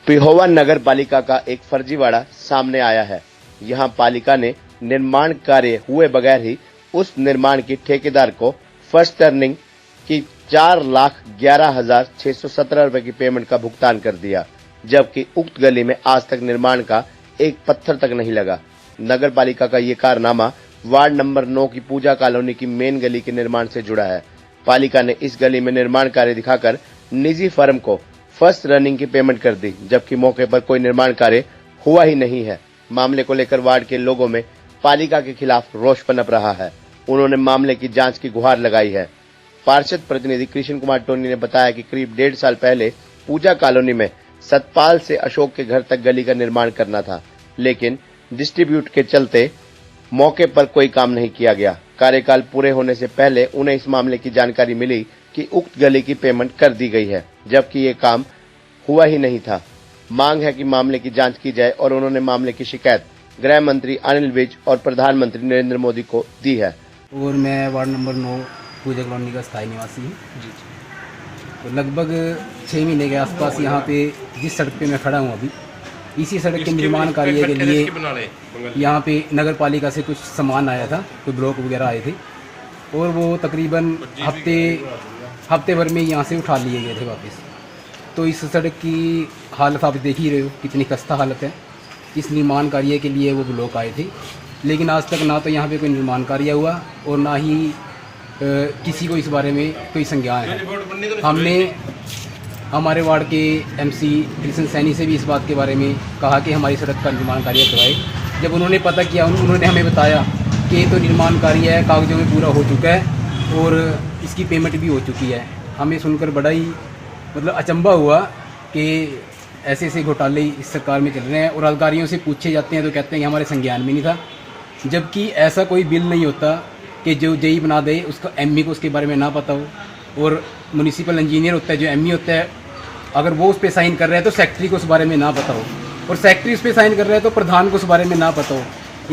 पिहोवा नगर पालिका का एक फर्जीवाड़ा सामने आया है। यहां पालिका ने निर्माण कार्य हुए बगैर ही उस निर्माण की ठेकेदार को फर्स्ट टर्निंग की 4,11,617 रुपए की पेमेंट का भुगतान कर दिया, जबकि उक्त गली में आज तक निर्माण का एक पत्थर तक नहीं लगा। नगर पालिका का ये कारनामा वार्ड नंबर 9 की पूजा कॉलोनी की मेन गली के निर्माण से जुड़ा है। पालिका ने इस गली में निर्माण कार्य दिखाकर निजी फर्म को फर्स्ट रनिंग की पेमेंट कर दी, जबकि मौके पर कोई निर्माण कार्य हुआ ही नहीं है। मामले को लेकर वार्ड के लोगों में पालिका के खिलाफ रोष पनप रहा है। उन्होंने मामले की जांच की गुहार लगाई है। पार्षद प्रतिनिधि कृष्ण कुमार टोनी ने बताया कि करीब 1.5 साल पहले पूजा कॉलोनी में सतपाल से अशोक के घर तक गली का निर्माण करना था, लेकिन डिस्ट्रीब्यूट के चलते मौके पर कोई काम नहीं किया गया। कार्यकाल पूरे होने से पहले उन्हें इस मामले की जानकारी मिली कि उक्त गली की पेमेंट कर दी गई है, जबकि ये काम हुआ ही नहीं था। मांग है कि मामले की जांच की जाए और उन्होंने मामले की शिकायत गृह मंत्री अनिल विज और प्रधानमंत्री नरेंद्र मोदी को दी है। और मैं वार्ड नंबर 9 पूजा कॉलोनी का स्थायी निवासी हूँ। तो लगभग 6 महीने के आसपास यहाँ पे जिस सड़क पे मैं खड़ा हूँ अभी, इसी सड़क के निर्माण कार्य के लिए यहाँ पे नगर पालिका से कुछ सामान आया था, कोई ब्लॉक वगैरह आए थे और वो तकरीबन हफ्ते भर में यहाँ से उठा लिए गए थे वापस। तो इस सड़क की हालत आप देख ही रहे हो कितनी खस्ता हालत है। इस निर्माण कार्य के लिए वो ब्लॉक आए थे, लेकिन आज तक ना तो यहाँ पे कोई निर्माण कार्य हुआ और ना ही किसी को इस बारे में कोई संज्ञान है। हमने हमारे वार्ड के एमसी कृष्ण सैनी से भी इस बात के बारे में कहा कि हमारी सड़क का निर्माण कार्य करवाए। जब उन्होंने पता किया, उन्होंने हमें बताया कि ये तो निर्माण कार्य है, कागजों में पूरा हो चुका है और इसकी पेमेंट भी हो चुकी है। हमें सुनकर बड़ा ही अचंभा हुआ कि ऐसे घोटाले इस सरकार में चल रहे हैं और अधिकारियों से पूछे जाते हैं तो कहते हैं कि हमारे संज्ञान में नहीं था, जबकि ऐसा कोई बिल नहीं होता कि जो जेई बना दे उसका एमई को उसके बारे में ना पता हो, और म्यूनिसिपल इंजीनियर होता है जो एमई होता है, अगर वो उस पर साइन कर रहा है तो सेक्रेटरी को उस बारे में ना पता हो, और सेक्रेटरी उस पर साइन कर रहा है तो प्रधान को उस बारे में ना पता हो।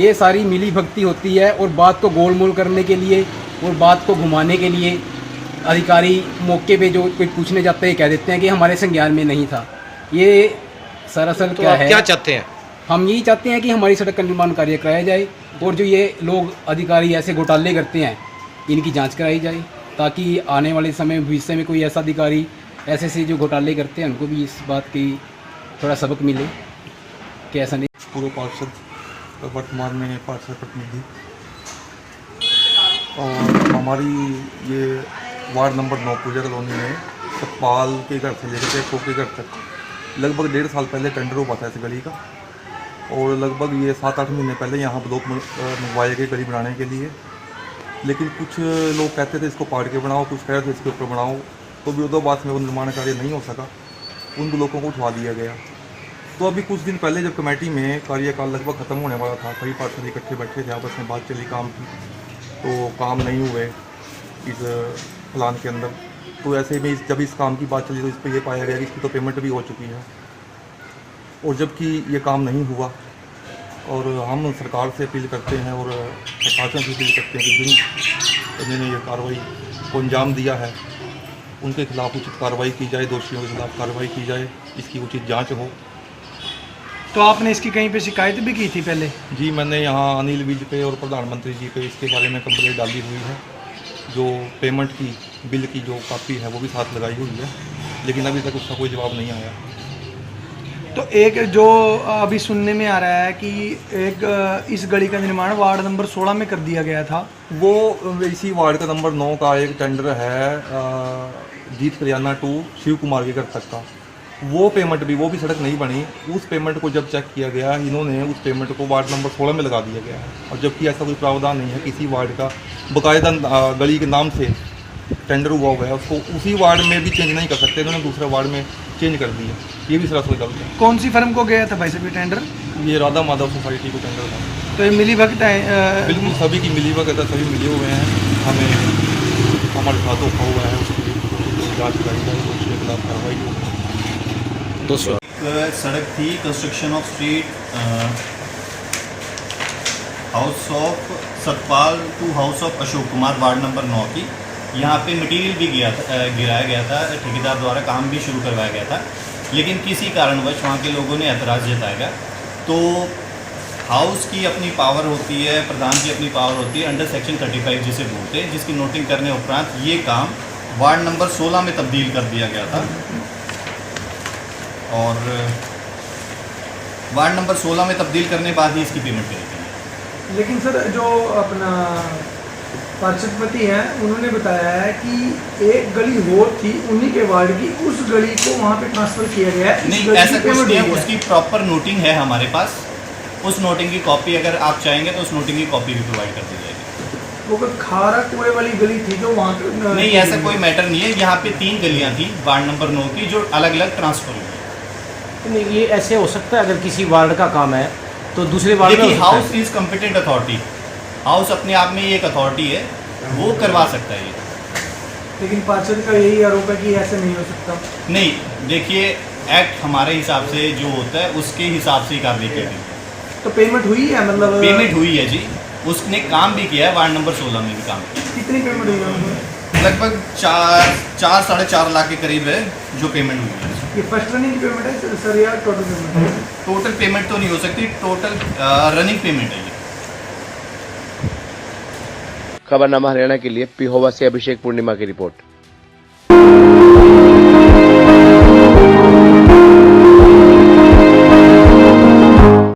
ये सारी मिली भगती होती है और बात को गोलमोल करने के लिए और बात को घुमाने के लिए अधिकारी मौके पे जो कोई पूछने जाते हैं कह देते हैं कि हमारे संज्ञान में नहीं था। ये सरासर तो क्या है? क्या चाहते हैं? हम यही चाहते हैं कि हमारी सड़क का निर्माण कार्य कराया जाए और जो ये लोग अधिकारी ऐसे घोटाले करते हैं इनकी जांच कराई जाए, ताकि आने वाले समय भविष्य में कोई ऐसा अधिकारी ऐसे जो घोटाले करते हैं उनको भी इस बात की थोड़ा सबक मिले कि ऐसा नहीं। पूर्व पार्षद वर्तमान में पार्षद प्रतिनिधि और हमारी ये वार्ड नंबर 9 पूजा कॉलोनी में सतपाल के घर से लेकर अशोक के घर तक लगभग 1.5 साल पहले टेंडर हुआ था इस गली का, और लगभग ये 7-8 महीने पहले यहाँ ब्लॉक मंगवाए गए गली बनाने के लिए। लेकिन कुछ लोग कहते थे इसको पाड़ के बनाओ, कुछ कह रहे थे इसके ऊपर बनाओ, तो भी दो बात में वो निर्माण कार्य नहीं हो सका, उन ब्लॉकों को उठवा दिया गया। तो अभी कुछ दिन पहले जब कमेटी में कार्यकाल लगभग ख़त्म होने वाला था, कई पार्षद इकट्ठे बैठे थे, आपस में बात चली काम की, तो काम नहीं हुए इस प्लान के अंदर। तो ऐसे में जब इस काम की बात चली तो इस पर यह पाया गया कि इसकी तो पेमेंट भी हो चुकी है, और जबकि ये काम नहीं हुआ। और हम सरकार से अपील करते हैं और प्रशासन से अपील करते हैं कि जिन इन्होंने ये कार्रवाई को अंजाम दिया है उनके खिलाफ उचित कार्रवाई की जाए, दोषियों के खिलाफ कार्रवाई की जाए, इसकी उचित जांच हो। तो आपने इसकी कहीं पे शिकायत भी की थी पहले? जी, मैंने यहाँ अनिल विज पे और प्रधानमंत्री जी पे इसके बारे में कंप्लेंट डाली हुई है। जो पेमेंट की बिल की जो कॉपी है वो भी साथ लगाई हुई है, लेकिन अभी तक उसका कोई जवाब नहीं आया। तो एक जो अभी सुनने में आ रहा है कि एक इस गली का निर्माण वार्ड नंबर 16 में कर दिया गया था, वो इसी वार्ड का नंबर 9 का एक टेंडर है जीत कल्याणा टू शिव कुमार के घर तक का। वो पेमेंट भी, वो भी सड़क नहीं बनी। उस पेमेंट को जब चेक किया गया, इन्होंने उस पेमेंट को वार्ड नंबर 16 में लगा दिया गया है, और जबकि ऐसा कोई प्रावधान नहीं है किसी वार्ड का बाकायदा गली के नाम से टेंडर हुआ है, उसको उसी वार्ड में भी चेंज नहीं कर सकते, इन्होंने दूसरे वार्ड में चेंज कर दिया। ये भी सरासर गलत है। कौन सी फर्म को गया था भाई साहब टेंडर? ये राधा माधव सोसाइटी को टेंडर था। तो ये मिली भगत है? बिल्कुल सभी की मिली भगत है, सभी मिले हुए हैं। हमें हमारे साथ धोखा हुआ है, उसकी जाँच कराई जाए, उसके खिलाफ कार्रवाई हो। दूसरा सड़क थी construction of street house of Satpal to house of Ashok Kumar ward number 9 की। यहाँ पे मटेरियल भी गिराया गया था, ठेकेदार द्वारा काम भी शुरू करवाया गया था। लेकिन किसी कारणवश वहाँ के लोगों ने ऐतराज़ जताएगा तो हाउस की अपनी पावर होती है, प्रधान की अपनी पावर होती है अंडर सेक्शन 35 जिसे बोलते हैं, जिसकी नोटिंग करने उपरांत ये काम वार्ड नंबर 16 में तब्दील कर दिया गया था और वार्ड नंबर 16 में तब्दील करने के बाद ही इसकी पेमेंट करी गई। लेकिन सर जो अपना पार्षदपति हैं उन्होंने बताया है कि एक गली और थी उन्हीं के वार्ड की, उस गली को वहाँ पे ट्रांसफर किया गया है। नहीं, ऐसा कुछ नहीं है, उसकी प्रॉपर नोटिंग है हमारे पास। उस नोटिंग की कॉपी अगर आप चाहेंगे तो उस नोटिंग की कॉपी भी प्रोवाइड कर दी जाएगी। वो कोई खारा कुएं वाली गली थी जो वहाँ पे नहीं, ऐसा कोई मैटर नहीं है। यहाँ पे 3 गलियाँ थी वार्ड नंबर 9 की जो अलग अलग ट्रांसफर हुई। नहीं, ये ऐसे हो सकता है अगर किसी वार्ड का काम है तो दूसरे वार्ड में देखिए, हो सकता house is competent authority, house अपने आप में ही एक अथॉरिटी है, वो करवा सकता है ये। लेकिन पार्षद का यही आरोप है कि ऐसे नहीं हो सकता। नहीं, देखिए एक्ट हमारे हिसाब से जो होता है उसके हिसाब से ही कार्रवाई की गई। तो पेमेंट हुई है, मतलब पेमेंट हुई है जी, उसने काम भी किया है, वार्ड नंबर 16 में भी काम किया। कितनी पेमेंट हुई है उनको? लगभग 4-4.5 लाख के करीब है जो पेमेंट हुई है। ये फर्स्ट रनिंग पेमेंट है सर या टोटल पेमेंट है? टोटल पेमेंट तो नहीं हो सकती, टोटल रनिंग पेमेंट है ये। खबरनामा हरियाणा के लिए पिहोवा से अभिषेक पूर्णिमा की रिपोर्ट।